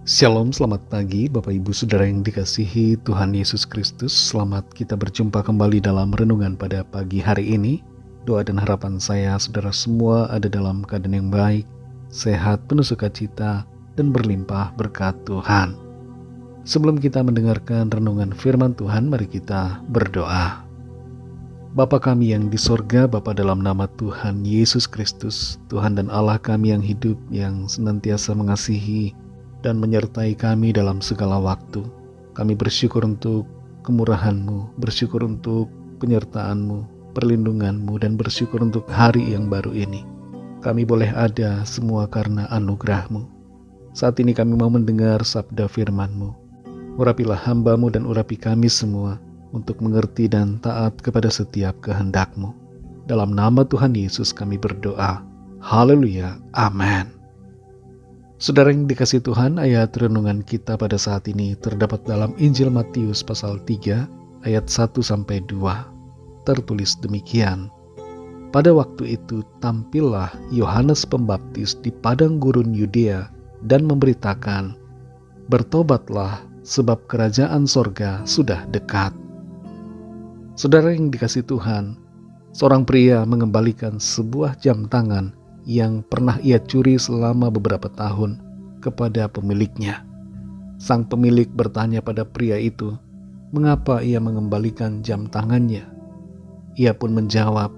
Shalom, selamat pagi Bapak Ibu Saudara yang dikasihi Tuhan Yesus Kristus. Selamat kita berjumpa kembali dalam renungan pada pagi hari ini. Doa dan harapan saya saudara semua ada dalam keadaan yang baik, sehat, penuh sukacita, dan berlimpah berkat Tuhan. Sebelum kita mendengarkan renungan firman Tuhan, mari kita berdoa. Bapa kami yang di sorga, Bapa dalam nama Tuhan Yesus Kristus, Tuhan dan Allah kami yang hidup, yang senantiasa mengasihi dan menyertai kami dalam segala waktu. Kami bersyukur untuk kemurahan-Mu, bersyukur untuk penyertaan-Mu, perlindungan-Mu, dan bersyukur untuk hari yang baru ini. Kami boleh ada semua karena anugerah-Mu. Saat ini kami mau mendengar sabda firman-Mu. Urapilah hamba-Mu dan urapi kami semua untuk mengerti dan taat kepada setiap kehendak-Mu. Dalam nama Tuhan Yesus kami berdoa. Haleluya. Amin. Saudara yang dikasihi Tuhan, ayat renungan kita pada saat ini terdapat dalam Injil Matius pasal 3 ayat 1-2. Tertulis demikian. Pada waktu itu tampillah Yohanes Pembaptis di padang gurun Yudea dan memberitakan, "Bertobatlah, sebab kerajaan sorga sudah dekat." Saudara yang dikasihi Tuhan, seorang pria mengembalikan sebuah jam tangan yang pernah ia curi selama beberapa tahun kepada pemiliknya. Sang pemilik bertanya pada pria itu, mengapa ia mengembalikan jam tangannya? Ia pun menjawab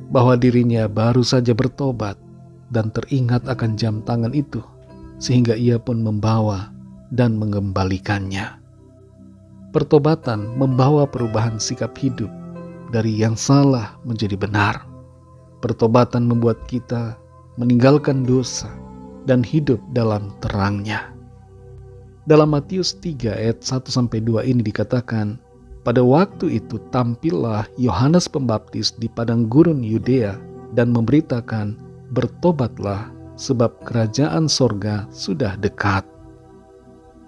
bahwa dirinya baru saja bertobat dan teringat akan jam tangan itu, sehingga ia pun membawa dan mengembalikannya. Pertobatan membawa perubahan sikap hidup dari yang salah menjadi benar. Pertobatan membuat kita meninggalkan dosa dan hidup dalam terangnya. Dalam Matius 3 ayat 1-2 ini dikatakan, pada waktu itu tampillah Yohanes Pembaptis di padang gurun Yudea dan memberitakan, "Bertobatlah, sebab kerajaan sorga sudah dekat."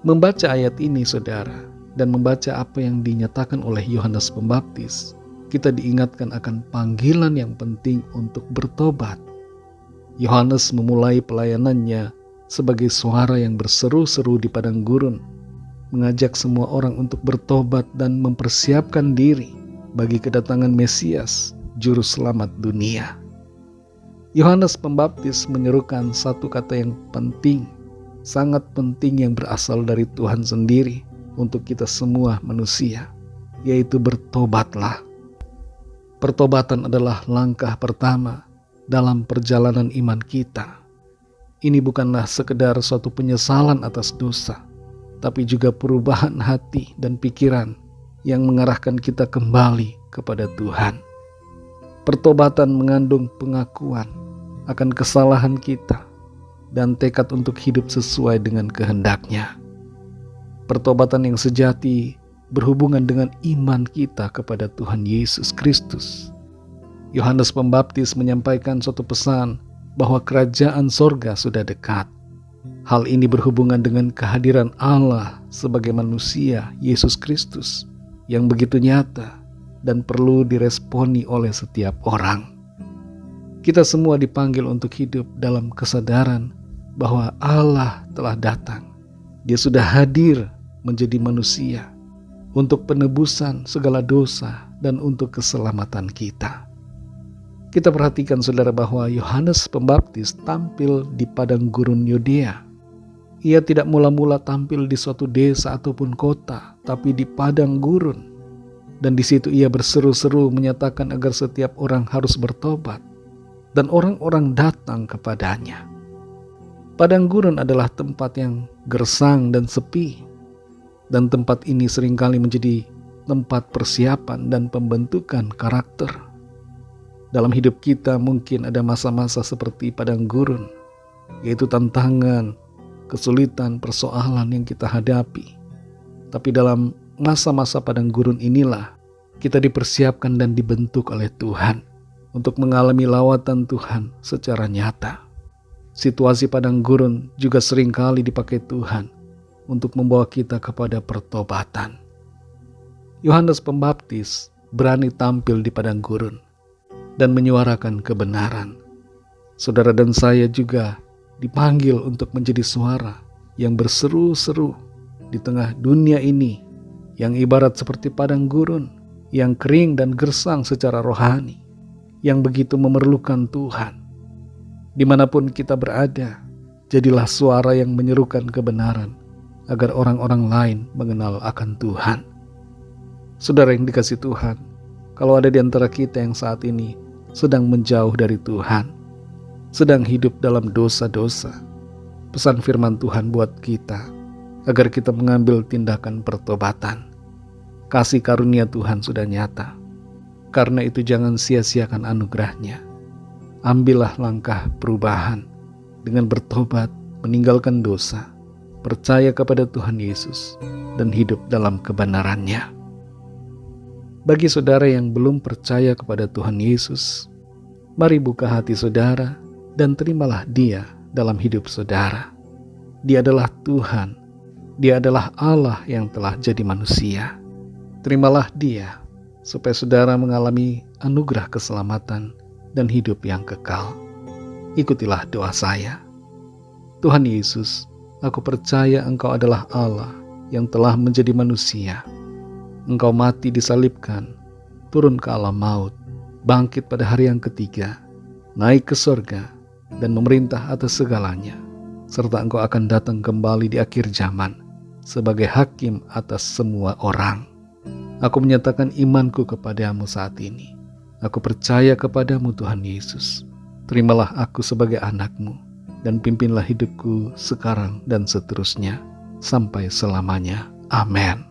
Membaca ayat ini saudara, dan membaca apa yang dinyatakan oleh Yohanes Pembaptis, kita diingatkan akan panggilan yang penting untuk bertobat. Yohanes memulai pelayanannya sebagai suara yang berseru-seru di padang gurun, mengajak semua orang untuk bertobat dan mempersiapkan diri bagi kedatangan Mesias, juru selamat dunia. Yohanes Pembaptis menyerukan satu kata yang penting, sangat penting, yang berasal dari Tuhan sendiri untuk kita semua manusia, yaitu bertobatlah. Pertobatan adalah langkah pertama dalam perjalanan iman kita. Ini bukanlah sekedar suatu penyesalan atas dosa, tapi juga perubahan hati dan pikiran yang mengarahkan kita kembali kepada Tuhan. Pertobatan mengandung pengakuan akan kesalahan kita dan tekad untuk hidup sesuai dengan kehendak-Nya. Pertobatan yang sejati berhubungan dengan iman kita kepada Tuhan Yesus Kristus. Yohanes Pembaptis menyampaikan suatu pesan bahwa kerajaan sorga sudah dekat. Hal ini berhubungan dengan kehadiran Allah sebagai manusia, Yesus Kristus, yang begitu nyata dan perlu diresponi oleh setiap orang. Kita semua dipanggil untuk hidup dalam kesadaran bahwa Allah telah datang. Dia sudah hadir menjadi manusia untuk penebusan segala dosa dan untuk keselamatan kita. Kita perhatikan saudara bahwa Yohanes Pembaptis tampil di padang gurun Yudea. Ia tidak mula-mula tampil di suatu desa ataupun kota, tapi di padang gurun. Dan di situ ia berseru-seru menyatakan agar setiap orang harus bertobat, dan orang-orang datang kepadanya. Padang gurun adalah tempat yang gersang dan sepi, dan tempat ini seringkali menjadi tempat persiapan dan pembentukan karakter. Dalam hidup kita mungkin ada masa-masa seperti padang gurun, yaitu tantangan, kesulitan, persoalan yang kita hadapi. Tapi dalam masa-masa padang gurun inilah kita dipersiapkan dan dibentuk oleh Tuhan untuk mengalami lawatan Tuhan secara nyata. Situasi padang gurun juga seringkali dipakai Tuhan untuk membawa kita kepada pertobatan. Yohanes Pembaptis berani tampil di padang gurun dan menyuarakan kebenaran. Saudara dan saya juga dipanggil untuk menjadi suara yang berseru-seru di tengah dunia ini yang ibarat seperti padang gurun, yang kering dan gersang secara rohani, yang begitu memerlukan Tuhan. Dimanapun kita berada, jadilah suara yang menyerukan kebenaran agar orang-orang lain mengenal akan Tuhan. Saudara yang dikasihi Tuhan, kalau ada di antara kita yang saat ini sedang menjauh dari Tuhan, sedang hidup dalam dosa-dosa, pesan firman Tuhan buat kita agar kita mengambil tindakan pertobatan. Kasih karunia Tuhan sudah nyata. Karena itu jangan sia-siakan anugerahnya. Ambillah langkah perubahan dengan bertobat, meninggalkan dosa, percaya kepada Tuhan Yesus, dan hidup dalam kebenarannya. Bagi saudara yang belum percaya kepada Tuhan Yesus, mari buka hati saudara dan terimalah Dia dalam hidup saudara. Dia adalah Tuhan, Dia adalah Allah yang telah jadi manusia. Terimalah Dia, supaya saudara mengalami anugerah keselamatan dan hidup yang kekal. Ikutilah doa saya. Tuhan Yesus, aku percaya Engkau adalah Allah yang telah menjadi manusia. Engkau mati disalibkan, turun ke alam maut, bangkit pada hari yang ketiga, naik ke sorga, dan memerintah atas segalanya. Serta Engkau akan datang kembali di akhir zaman sebagai hakim atas semua orang. Aku menyatakan imanku kepadamu saat ini. Aku percaya kepadamu Tuhan Yesus. Terimalah aku sebagai anak-Mu dan pimpinlah hidupku sekarang dan seterusnya sampai selamanya. Amin.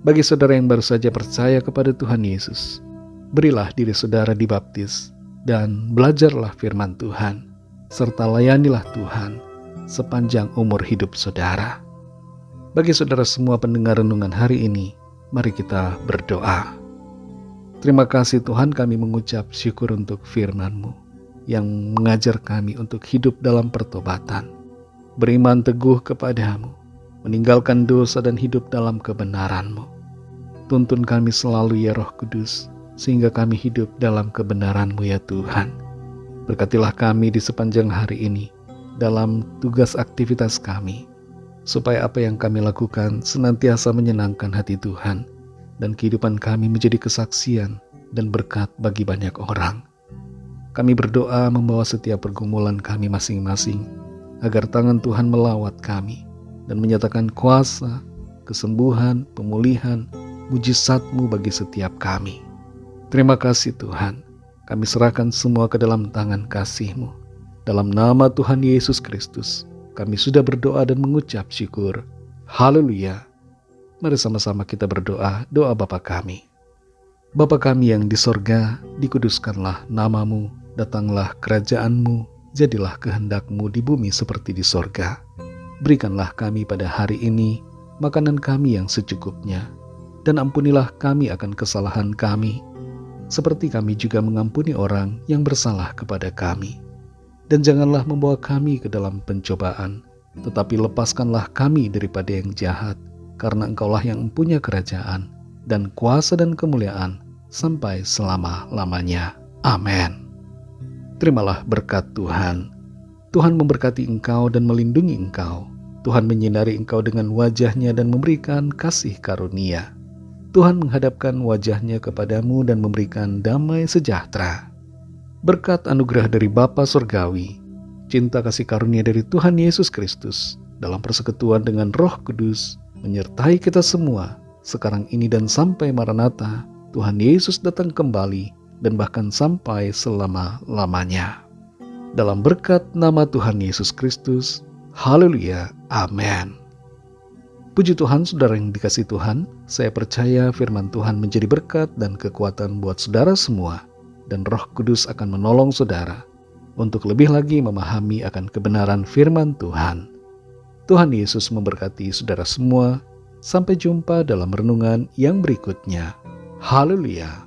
Bagi saudara yang baru saja percaya kepada Tuhan Yesus, berilah diri saudara dibaptis dan belajarlah firman Tuhan, serta layanilah Tuhan sepanjang umur hidup saudara. Bagi saudara semua pendengar renungan hari ini, mari kita berdoa. Terima kasih Tuhan, kami mengucap syukur untuk firman-Mu yang mengajar kami untuk hidup dalam pertobatan, beriman teguh kepadamu, meninggalkan dosa dan hidup dalam kebenaran-Mu. Tuntun kami selalu ya Roh Kudus, sehingga kami hidup dalam kebenaran-Mu ya Tuhan. Berkatilah kami di sepanjang hari ini, dalam tugas aktivitas kami, supaya apa yang kami lakukan senantiasa menyenangkan hati Tuhan, dan kehidupan kami menjadi kesaksian dan berkat bagi banyak orang. Kami berdoa membawa setiap pergumulan kami masing-masing, agar tangan Tuhan melawat kami, dan menyatakan kuasa, kesembuhan, pemulihan, mujizat-Mu bagi setiap kami. Terima kasih Tuhan, kami serahkan semua ke dalam tangan kasih-Mu. Dalam nama Tuhan Yesus Kristus, kami sudah berdoa dan mengucap syukur. Haleluya. Mari sama-sama kita berdoa, doa Bapa kami. Bapa kami yang di sorga, dikuduskanlah nama-Mu, datanglah kerajaan-Mu, jadilah kehendak-Mu di bumi seperti di sorga. Berikanlah kami pada hari ini makanan kami yang secukupnya, dan ampunilah kami akan kesalahan kami, seperti kami juga mengampuni orang yang bersalah kepada kami. Dan janganlah membawa kami ke dalam pencobaan, tetapi lepaskanlah kami daripada yang jahat, karena Engkaulah yang mempunyai kerajaan, dan kuasa dan kemuliaan, sampai selama-lamanya. Amin. Terimalah berkat Tuhan. Tuhan memberkati engkau dan melindungi engkau. Tuhan menyinari engkau dengan wajah-Nya dan memberikan kasih karunia. Tuhan menghadapkan wajah-Nya kepadamu dan memberikan damai sejahtera. Berkat anugerah dari Bapa Surgawi, cinta kasih karunia dari Tuhan Yesus Kristus, dalam persekutuan dengan Roh Kudus, menyertai kita semua, sekarang ini dan sampai Maranatha, Tuhan Yesus datang kembali, dan bahkan sampai selama-lamanya. Dalam berkat nama Tuhan Yesus Kristus, haleluya, amin. Puji Tuhan, saudara yang dikasihi Tuhan, saya percaya firman Tuhan menjadi berkat dan kekuatan buat saudara semua, dan Roh Kudus akan menolong saudara untuk lebih lagi memahami akan kebenaran firman Tuhan. Tuhan Yesus memberkati saudara semua. Sampai jumpa dalam renungan yang berikutnya. Haleluya.